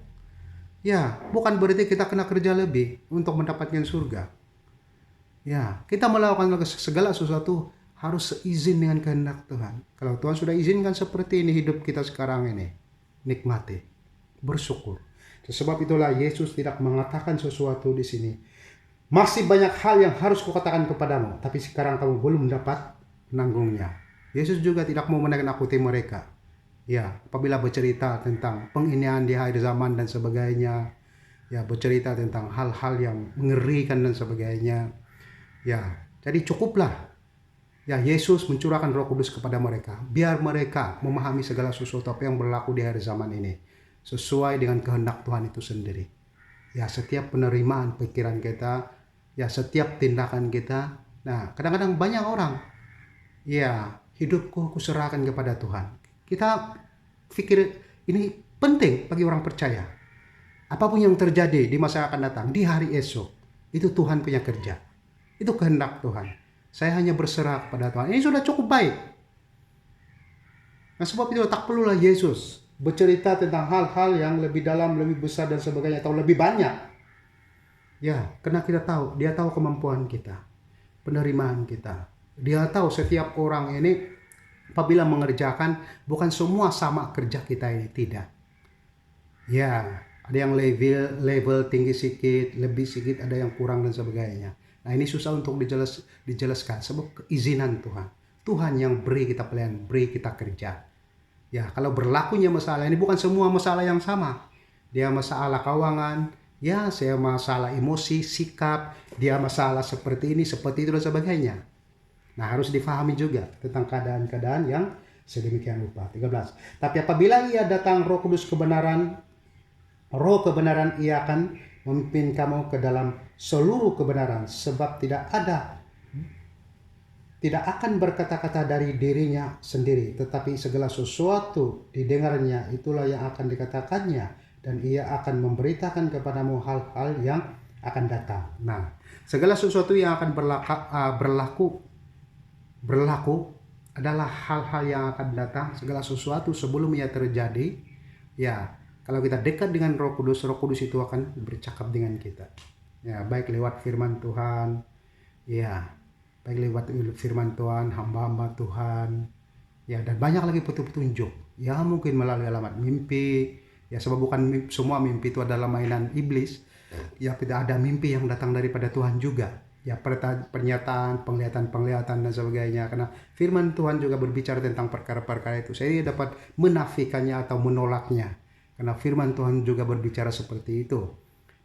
Ya, bukan berarti kita kena kerja lebih untuk mendapatkan surga. Ya, kita melakukan segala sesuatu harus seizin dengan kehendak Tuhan. Kalau Tuhan sudah izinkan seperti ini hidup kita sekarang ini, nikmati, bersyukur. Sebab itulah Yesus tidak mengatakan sesuatu di sini. Masih banyak hal yang harus kukatakan kepadamu, tapi sekarang kamu belum dapat menanggungnya. Yesus juga tidak mau menakut-nakuti mereka. Ya, apabila bercerita tentang penginian di akhir zaman dan sebagainya, ya bercerita tentang hal-hal yang mengerikan dan sebagainya. Ya, jadi cukuplah ya Yesus mencurahkan Roh Kudus kepada mereka, biar mereka memahami segala sesuatu apa yang berlaku di akhir zaman ini, sesuai dengan kehendak Tuhan itu sendiri. Ya, setiap penerimaan pikiran kita, ya setiap tindakan kita. Nah, kadang-kadang banyak orang, ya hidupku kuserahkan kepada Tuhan. Kita pikir ini penting bagi orang percaya. Apapun yang terjadi di masa akan datang, di hari esok, itu Tuhan punya kerja. Itu kehendak Tuhan. Saya hanya berserah kepada Tuhan. Ini sudah cukup baik. Nah, sebab itu tak perlulah Yesus bercerita tentang hal-hal yang lebih dalam, lebih besar dan sebagainya, atau lebih banyak. Ya, karena kita tahu, dia tahu kemampuan kita, penerimaan kita. Dia tahu setiap orang ini apabila mengerjakan, bukan semua sama kerja kita ini, tidak. Ya, ada yang level tinggi sedikit, lebih sedikit, ada yang kurang dan sebagainya. Nah, ini susah untuk dijelaskan sebab keizinan Tuhan. Tuhan yang beri kita pelayanan, beri kita kerja. Ya, kalau berlakunya masalah ini bukan semua masalah yang sama. Dia masalah keuangan, ya saya masalah emosi, sikap, dia masalah seperti ini, seperti itu dan sebagainya. Nah, harus difahami juga tentang keadaan-keadaan yang sedemikian rupa. 13. Tapi apabila ia datang Roh Kudus kebenaran, Roh kebenaran ia akan memimpin kamu ke dalam seluruh kebenaran, sebab tidak akan berkata-kata dari dirinya sendiri, tetapi segala sesuatu didengarnya itulah yang akan dikatakannya, dan ia akan memberitakan kepadamu hal-hal yang akan datang. Nah, segala sesuatu yang akan berlaku adalah hal-hal yang akan datang, segala sesuatu sebelum ia terjadi. Ya, kalau kita dekat dengan Roh Kudus itu akan bercakap dengan kita. Ya, baik lewat firman Tuhan, ya, baik lewat firman Tuhan, hamba-hamba Tuhan, ya, dan banyak lagi petunjuk. Ya, mungkin melalui alamat mimpi, ya, sebab bukan semua mimpi itu adalah mainan iblis. Ya, tidak ada mimpi yang datang daripada Tuhan juga. Ya, pernyataan, penglihatan dan sebagainya. Karena firman Tuhan juga berbicara tentang perkara-perkara itu. Saya dapat menafikannya atau menolaknya. Karena firman Tuhan juga berbicara seperti itu.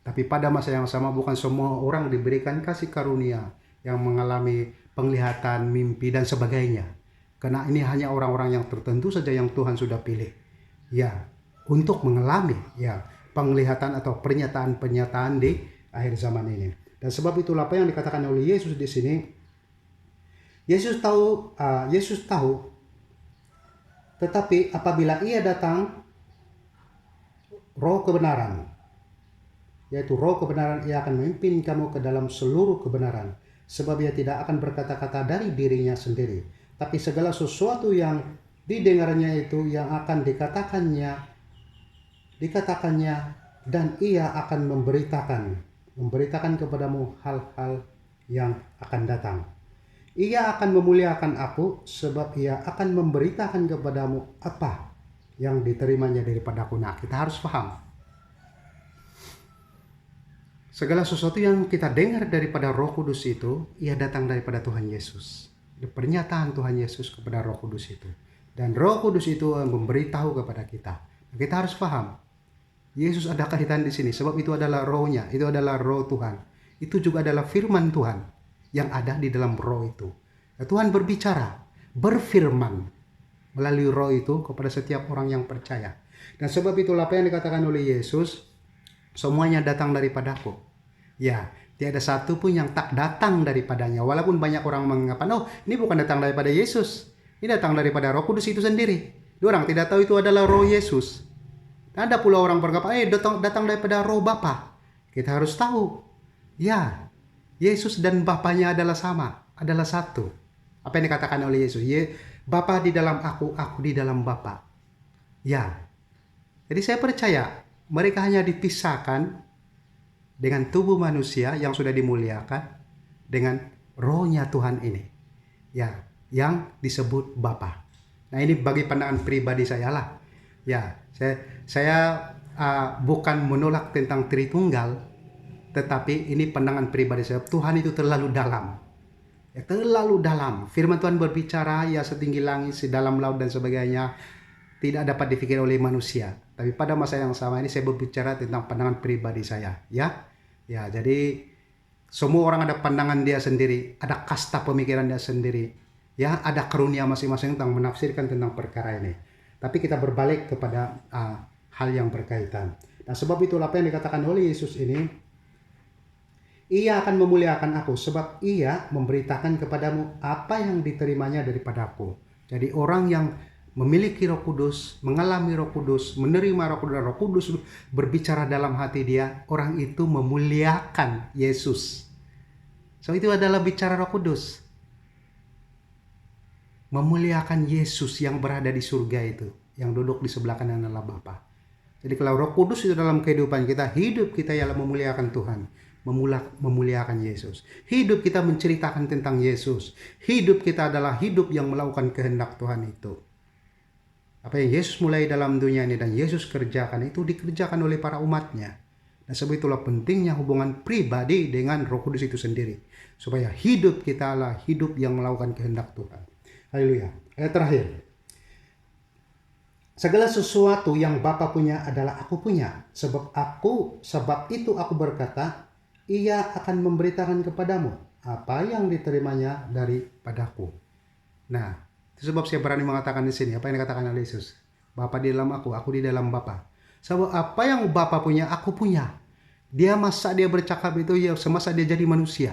Tapi pada masa yang sama bukan semua orang diberikan kasih karunia yang mengalami penglihatan, mimpi dan sebagainya. Karena ini hanya orang-orang yang tertentu saja yang Tuhan sudah pilih. Ya, untuk mengalami ya penglihatan atau pernyataan-pernyataan di akhir zaman ini. Dan sebab itulah apa yang dikatakan oleh Yesus di sini. Yesus tahu, tetapi apabila ia datang Roh kebenaran, yaitu Roh kebenaran, ia akan memimpin kamu ke dalam seluruh kebenaran, sebab ia tidak akan berkata-kata dari dirinya sendiri, tapi segala sesuatu yang didengarnya itu yang akan dikatakannya, dan ia akan memberitakan kepadamu hal-hal yang akan datang. Ia akan memuliakan aku, sebab ia akan memberitakan kepadamu apa yang diterimanya daripada aku. Nah, kita harus paham. Segala sesuatu yang kita dengar daripada Roh Kudus itu, ia datang daripada Tuhan Yesus. Pernyataan Tuhan Yesus kepada Roh Kudus itu. Dan Roh Kudus itu memberitahu kepada kita. Kita harus paham. Yesus ada kaitan di sini, sebab itu adalah rohnya, itu adalah roh Tuhan. Itu juga adalah firman Tuhan yang ada di dalam roh itu. Nah, Tuhan berfirman melalui roh itu kepada setiap orang yang percaya. Dan sebab itulah apa yang dikatakan oleh Yesus, semuanya datang daripadaku. Ya, tiada satu pun yang tak datang daripadanya. Walaupun banyak orang mengatakan, oh ini bukan datang daripada Yesus, ini datang daripada Roh Kudus itu sendiri. Orang tidak tahu itu adalah roh Yesus. Dan ada pula orang berkata, datang daripada roh Bapa. Kita harus tahu, ya, Yesus dan Bapanya adalah sama, adalah satu. Apa yang dikatakan oleh Yesus? Bapa di dalam aku di dalam Bapa. Ya, jadi saya percaya mereka hanya dipisahkan dengan tubuh manusia yang sudah dimuliakan dengan rohnya Tuhan ini. Ya, yang disebut Bapa. Nah, ini bagi pandangan pribadi saya lah. Ya, saya bukan menolak tentang Tritunggal, tetapi ini pandangan pribadi saya. Tuhan itu terlalu dalam. Ya, terlalu dalam. Firman Tuhan berbicara ya setinggi langit, sedalam laut dan sebagainya. tidak dapat dipikir oleh manusia. Tapi pada masa yang sama ini saya berbicara tentang pandangan pribadi saya, ya. Ya, jadi semua orang ada pandangan dia sendiri, ada kasta pemikiran dia sendiri, ya, ada karunia masing-masing tentang menafsirkan tentang perkara ini. Tapi kita berbalik kepada hal yang berkaitan. Nah, sebab itulah apa yang dikatakan oleh Yesus ini, ia akan memuliakan aku sebab ia memberitakan kepadamu apa yang diterimanya daripadaku. Jadi orang yang memiliki Roh Kudus, mengalami Roh Kudus, menerima Roh Kudus, Roh Kudus berbicara dalam hati dia, orang itu memuliakan Yesus. So itu adalah bicara Roh Kudus. Memuliakan Yesus yang berada di surga itu, yang duduk di sebelah kanan Allah Bapa. Jadi kalau Roh Kudus itu dalam kehidupan kita, hidup kita ialah memuliakan Tuhan, memuliakan Yesus. Hidup kita menceritakan tentang Yesus. Hidup kita adalah hidup yang melakukan kehendak Tuhan itu. Apa yang Yesus mulai dalam dunia ini dan Yesus kerjakan itu dikerjakan oleh para umatnya. Dan sebab itulah pentingnya hubungan pribadi dengan Roh Kudus itu sendiri. Supaya hidup kita adalah hidup yang melakukan kehendak Tuhan. Haleluya. Ayat terakhir. Segala sesuatu yang Bapa punya adalah aku punya. Sebab itu aku berkata, ia akan memberitakan kepadamu apa yang diterimanya daripadaku. Nah, itu sebab saya berani mengatakan di sini apa yang dikatakan oleh Yesus. Bapa di dalam aku di dalam Bapa. Sebab apa yang Bapa punya, aku punya. Dia masa dia bercakap itu ya semasa dia jadi manusia.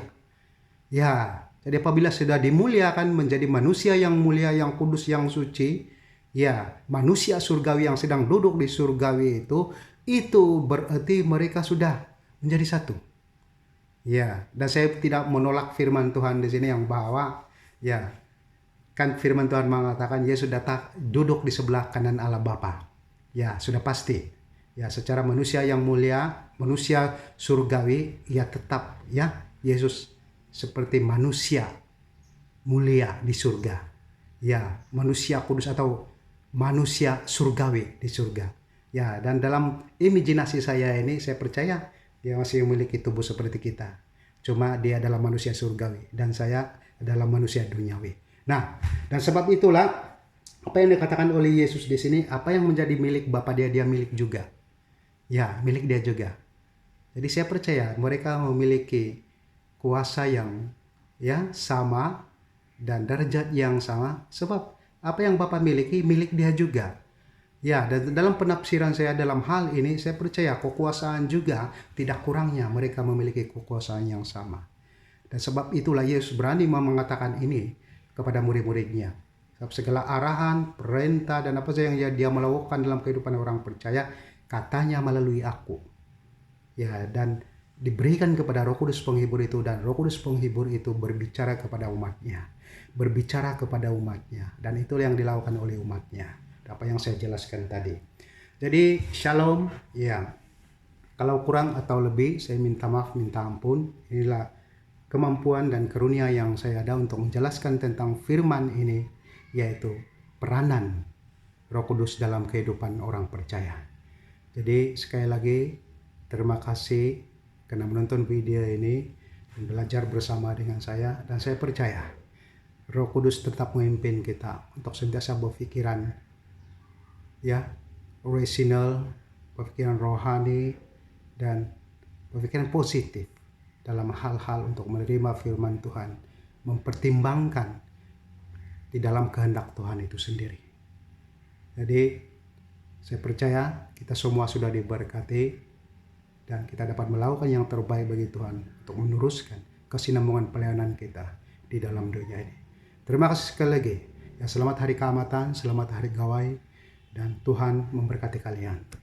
Ya, jadi apabila sudah dimuliakan menjadi manusia yang mulia, yang kudus, yang suci, ya, manusia surgawi yang sedang duduk di surgawi itu berarti mereka sudah menjadi satu. Ya, dan saya tidak menolak firman Tuhan di sini yang bahwa ya, kan firman Tuhan mengatakan Yesus duduk di sebelah kanan Allah Bapa. Ya, sudah pasti. Ya, secara manusia yang mulia, manusia surgawi, ya tetap ya Yesus seperti manusia mulia di surga. Ya, manusia kudus atau manusia surgawi di surga. Ya, dan dalam imajinasi saya ini saya percaya dia masih memiliki tubuh seperti kita. Cuma dia adalah manusia surgawi dan saya adalah manusia duniawi. Nah, dan sebab itulah apa yang dikatakan oleh Yesus di sini, apa yang menjadi milik Bapa dia milik juga. Ya, milik dia juga. Jadi saya percaya mereka memiliki kuasa yang ya sama dan derajat yang sama sebab apa yang Bapa miliki milik dia juga. Ya, dan dalam penafsiran saya dalam hal ini saya percaya kekuasaan juga tidak kurangnya mereka memiliki kekuasaan yang sama. Dan sebab itulah Yesus berani mengatakan ini kepada murid-muridnya. Sebab segala arahan, perintah dan apa saja yang dia melakukan dalam kehidupan orang percaya katanya melalui aku. Ya, dan diberikan kepada Roh Kudus penghibur itu dan Roh Kudus penghibur itu berbicara kepada umatnya. Berbicara kepada umatnya dan itu yang dilakukan oleh umatnya. Apa yang saya jelaskan tadi. Jadi shalom, ya. Kalau kurang atau lebih saya minta maaf, minta ampun. Inilah kemampuan dan karunia yang saya ada untuk menjelaskan tentang firman ini, yaitu peranan Roh Kudus dalam kehidupan orang percaya. Jadi sekali lagi terima kasih karena menonton video ini dan belajar bersama dengan saya, dan saya percaya Roh Kudus tetap memimpin kita untuk sentiasa berpikiran ya rasional, berpikiran rohani dan berpikiran positif dalam hal-hal untuk menerima firman Tuhan, mempertimbangkan di dalam kehendak Tuhan itu sendiri. Jadi saya percaya kita semua sudah diberkati dan kita dapat melakukan yang terbaik bagi Tuhan untuk meneruskan kesinambungan pelayanan kita di dalam dunia ini. Terima kasih sekali lagi. Ya, selamat hari keamatan, selamat hari gawai, dan Tuhan memberkati kalian.